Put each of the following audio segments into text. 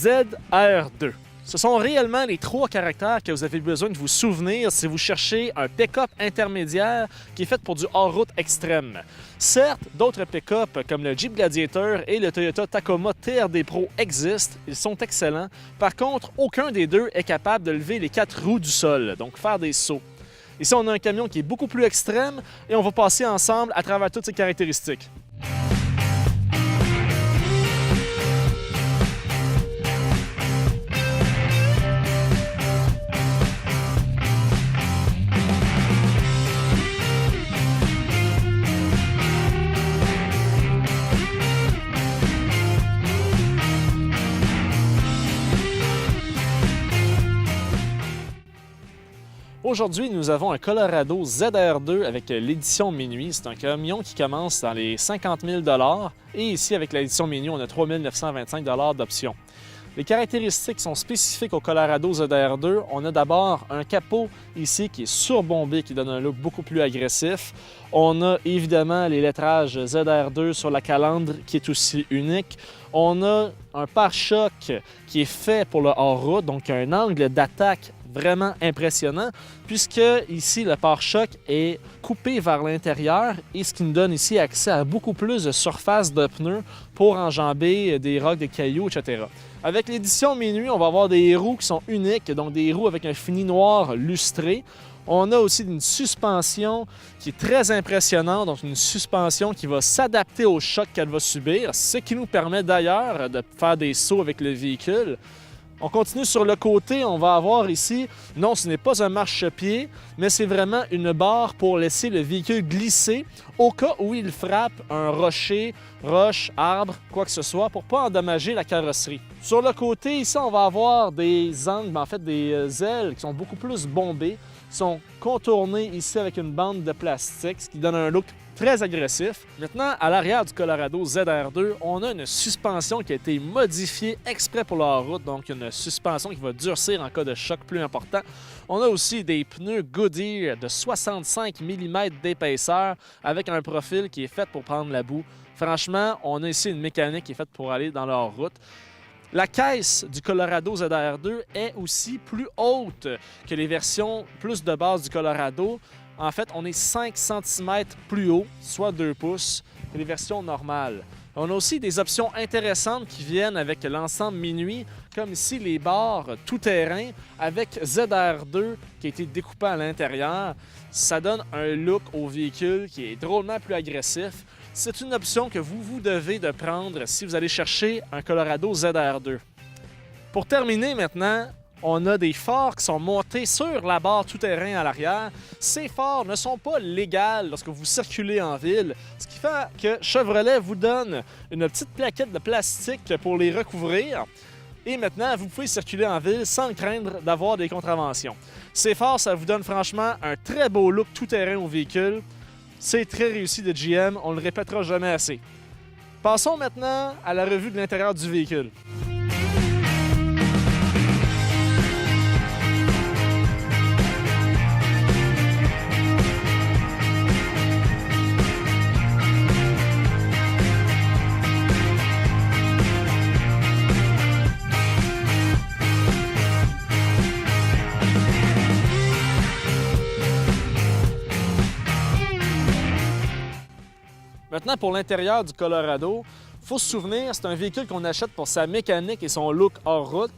ZR2. Ce sont réellement les 3 caractères que vous avez besoin de vous souvenir si vous cherchez un pick-up intermédiaire qui est fait pour du hors-route extrême. Certes, d'autres pick-up comme le Jeep Gladiator et le Toyota Tacoma TRD Pro existent, ils sont excellents. Par contre, aucun des deux est capable de lever les 4 roues du sol, donc faire des sauts. Ici, on a un camion qui est beaucoup plus extrême et on va passer ensemble à travers toutes ses caractéristiques. Aujourd'hui, nous avons un Colorado ZR2 avec l'édition Minuit. C'est un camion qui commence dans les 50 000 $ et ici, avec l'édition Minuit, on a 3 925 $ d'options. Les caractéristiques sont spécifiques au Colorado ZR2. On a d'abord un capot ici qui est surbombé, qui donne un look beaucoup plus agressif. On a évidemment les lettrages ZR2 sur la calandre qui est aussi unique. On a un pare-choc qui est fait pour le hors-route, donc un angle d'attaque vraiment impressionnant, puisque ici le pare-choc est coupé vers l'intérieur et ce qui nous donne ici accès à beaucoup plus de surface de pneus pour enjamber des rocs, des cailloux, etc. Avec l'édition Minuit, on va avoir des roues qui sont uniques, donc des roues avec un fini noir lustré. On a aussi une suspension qui est très impressionnante, donc une suspension qui va s'adapter au choc qu'elle va subir, ce qui nous permet d'ailleurs de faire des sauts avec le véhicule. On continue sur le côté, on va avoir ici, non, ce n'est pas un marchepied, mais c'est vraiment une barre pour laisser le véhicule glisser au cas où il frappe un rocher, roche, arbre, quoi que ce soit, pour ne pas endommager la carrosserie. Sur le côté, ici, on va avoir des angles, en fait des ailes qui sont beaucoup plus bombées, qui sont contournées ici avec une bande de plastique, ce qui donne un look très agressif. Maintenant, à l'arrière du Colorado ZR2, on a une suspension qui a été modifiée exprès pour la route, donc une suspension qui va durcir en cas de choc plus important. On a aussi des pneus Goodyear de 65 mm d'épaisseur avec un profil qui est fait pour prendre la boue. Franchement, on a ici une mécanique qui est faite pour aller dans leur route. La caisse du Colorado ZR2 est aussi plus haute que les versions plus de base du Colorado. En fait, on est 5 cm plus haut, soit 2 pouces, que les versions normales. On a aussi des options intéressantes qui viennent avec l'ensemble Minuit, comme ici les barres tout-terrain avec ZR2 qui a été découpé à l'intérieur. Ça donne un look au véhicule qui est drôlement plus agressif. C'est une option que vous devez de prendre si vous allez chercher un Colorado ZR2. Pour terminer maintenant, on a des phares qui sont montés sur la barre tout-terrain à l'arrière. Ces phares ne sont pas légaux lorsque vous circulez en ville, ce qui fait que Chevrolet vous donne une petite plaquette de plastique pour les recouvrir. Et maintenant, vous pouvez circuler en ville sans craindre d'avoir des contraventions. Ces phares, ça vous donne franchement un très beau look tout-terrain au véhicule. C'est très réussi de GM, on ne le répétera jamais assez. Passons maintenant à la revue de l'intérieur du véhicule. Maintenant, pour l'intérieur du Colorado, il faut se souvenir, c'est un véhicule qu'on achète pour sa mécanique et son look hors route.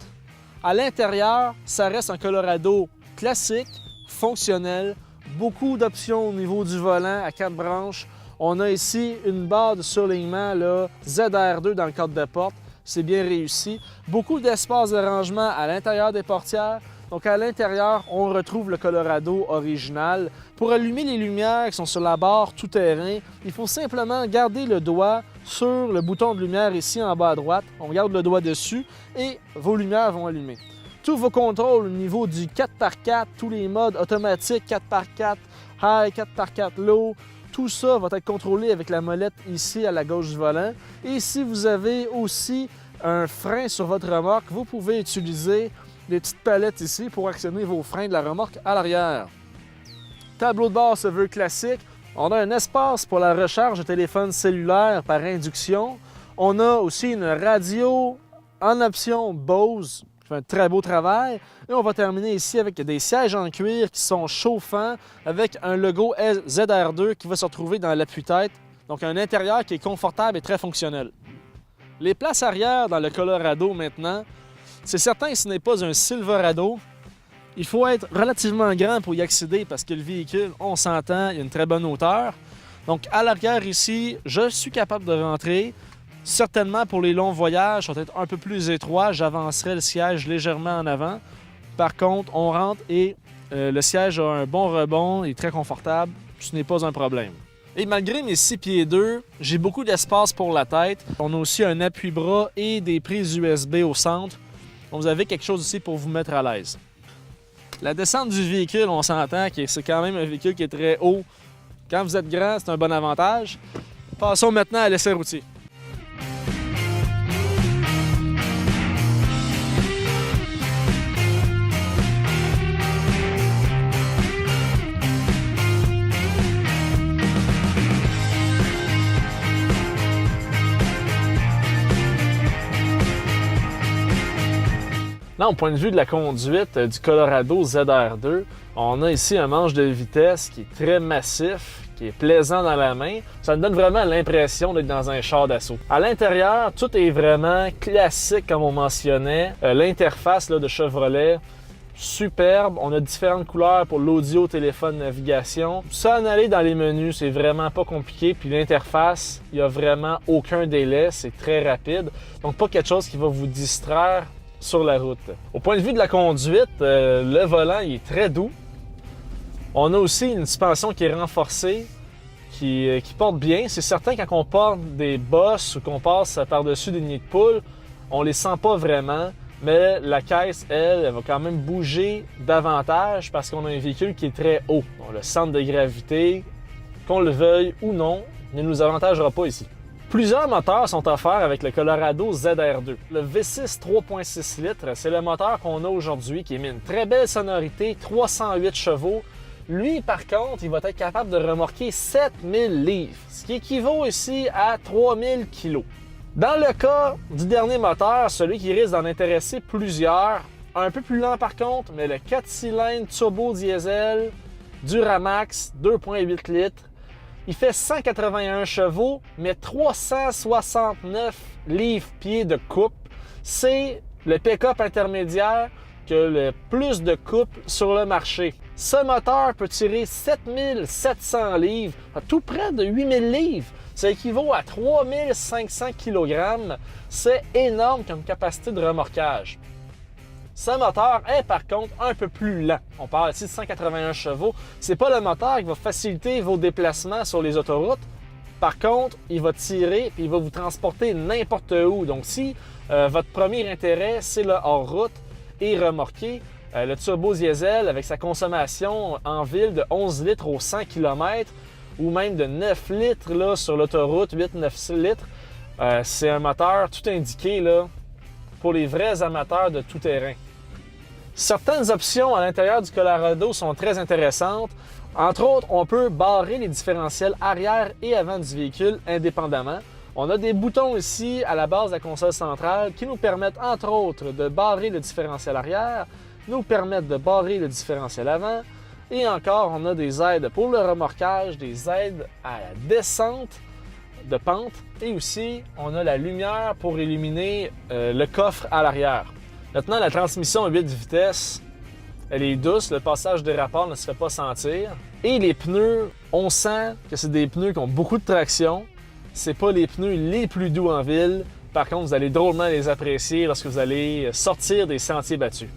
À l'intérieur, ça reste un Colorado classique, fonctionnel, beaucoup d'options au niveau du volant à 4 branches. On a ici une barre de surlignement là, ZR2 dans le cadre de porte, c'est bien réussi. Beaucoup d'espace de rangement à l'intérieur des portières. Donc à l'intérieur, on retrouve le Colorado original. Pour allumer les lumières qui sont sur la barre tout-terrain, il faut simplement garder le doigt sur le bouton de lumière ici en bas à droite. On garde le doigt dessus et vos lumières vont allumer. Tous vos contrôles au niveau du 4x4, tous les modes automatiques 4x4, High, 4x4 Low, tout ça va être contrôlé avec la molette ici à la gauche du volant. Et si vous avez aussi un frein sur votre remorque, vous pouvez utiliser des petites palettes ici pour actionner vos freins de la remorque à l'arrière. Tableau de bord se veut classique. On a un espace pour la recharge de téléphone cellulaire par induction. On a aussi une radio En option, Bose qui fait un très beau travail. Et on va terminer ici avec des sièges en cuir qui sont chauffants avec un logo ZR2 qui va se retrouver dans l'appui-tête. Donc un intérieur qui est confortable et très fonctionnel. Les places arrière dans le Colorado maintenant, c'est certain que ce n'est pas un Silverado. Il faut être relativement grand pour y accéder parce que le véhicule, on s'entend, il a une très bonne hauteur. Donc à l'arrière ici, je suis capable de rentrer. Certainement pour les longs voyages, ça va être un peu plus étroit, j'avancerai le siège légèrement en avant. Par contre, on rentre et le siège a un bon rebond, il est très confortable, ce n'est pas un problème. Et malgré mes 6 pieds 2, j'ai beaucoup d'espace pour la tête. On a aussi un appuie-bras et des prises USB au centre. Donc vous avez quelque chose ici pour vous mettre à l'aise. La descente du véhicule, on s'entend que c'est quand même un véhicule qui est très haut. Quand vous êtes grand, c'est un bon avantage. Passons maintenant à l'essai routier. Là, au point de vue de la conduite du Colorado ZR2, on a ici un manche de vitesse qui est très massif, qui est plaisant dans la main. Ça me donne vraiment l'impression d'être dans un char d'assaut. À l'intérieur, tout est vraiment classique, comme on mentionnait. L'interface de Chevrolet, superbe. On a différentes couleurs pour l'audio, téléphone, navigation. S'en aller dans les menus, c'est vraiment pas compliqué. Puis l'interface, il n'y a vraiment aucun délai. C'est très rapide. Donc, pas quelque chose qui va vous distraire sur la route. Au point de vue de la conduite, le volant il est très doux. On a aussi une suspension qui est renforcée, qui porte bien. C'est certain quand on porte des bosses ou qu'on passe par-dessus des nids de poules, on les sent pas vraiment, mais la caisse, elle va quand même bouger davantage parce qu'on a un véhicule qui est très haut. Bon, le centre de gravité, qu'on le veuille ou non, ne nous avantagera pas ici. Plusieurs moteurs sont offerts avec le Colorado ZR2. Le V6 3.6 litres, c'est le moteur qu'on a aujourd'hui qui émet une très belle sonorité, 308 chevaux. Lui, par contre, il va être capable de remorquer 7000 livres, ce qui équivaut ici à 3000 kg. Dans le cas du dernier moteur, celui qui risque d'en intéresser plusieurs, un peu plus lent par contre, mais le 4 cylindres turbo diesel Duramax 2.8 litres, il fait 181 chevaux, mais 369 livres-pieds de coupe. C'est le pick-up intermédiaire qui a le plus de coupe sur le marché. Ce moteur peut tirer 7700 livres, à tout près de 8000 livres. Ça équivaut à 3500 kg. C'est énorme comme capacité de remorquage. Ce moteur est par contre un peu plus lent. On parle ici de 181 chevaux. C'est pas le moteur qui va faciliter vos déplacements sur les autoroutes. Par contre, il va tirer et il va vous transporter n'importe où. Donc si votre premier intérêt, c'est le hors-route et remorquer, le turbo diesel avec sa consommation en ville de 11 litres au 100 km ou même de 9 litres là, sur l'autoroute, 8-9 litres, c'est un moteur tout indiqué là, pour les vrais amateurs de tout-terrain. Certaines options à l'intérieur du Colorado sont très intéressantes. Entre autres, on peut barrer les différentiels arrière et avant du véhicule indépendamment. On a des boutons ici à la base de la console centrale qui nous permettent entre autres de barrer le différentiel arrière, nous permettent de barrer le différentiel avant et encore on a des aides pour le remorquage, des aides à la descente de pente et aussi on a la lumière pour illuminer le coffre à l'arrière. Maintenant, la transmission à 8 vitesses, elle est douce, le passage des rapports ne se fait pas sentir. Et les pneus, on sent que c'est des pneus qui ont beaucoup de traction. C'est pas les pneus les plus doux en ville. Par contre, vous allez drôlement les apprécier lorsque vous allez sortir des sentiers battus.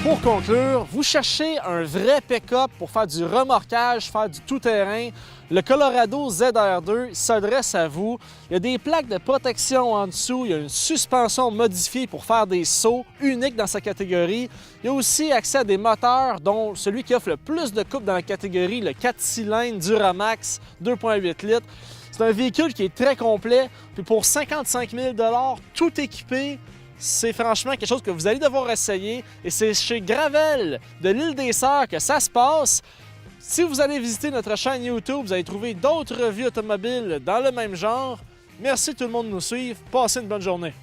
Pour conclure, vous cherchez un vrai pick-up pour faire du remorquage, faire du tout-terrain. Le Colorado ZR2 s'adresse à vous. Il y a des plaques de protection en dessous. Il y a une suspension modifiée pour faire des sauts uniques dans sa catégorie. Il y a aussi accès à des moteurs, dont celui qui offre le plus de coupe dans la catégorie, le 4 cylindres Duramax 2.8 litres. C'est un véhicule qui est très complet. Puis pour 55 000 $, tout équipé, c'est franchement quelque chose que vous allez devoir essayer. Et c'est chez Gravel de l'Île des Sœurs que ça se passe. Si vous allez visiter notre chaîne YouTube, vous allez trouver d'autres revues automobiles dans le même genre. Merci tout le monde de nous suivre. Passez une bonne journée.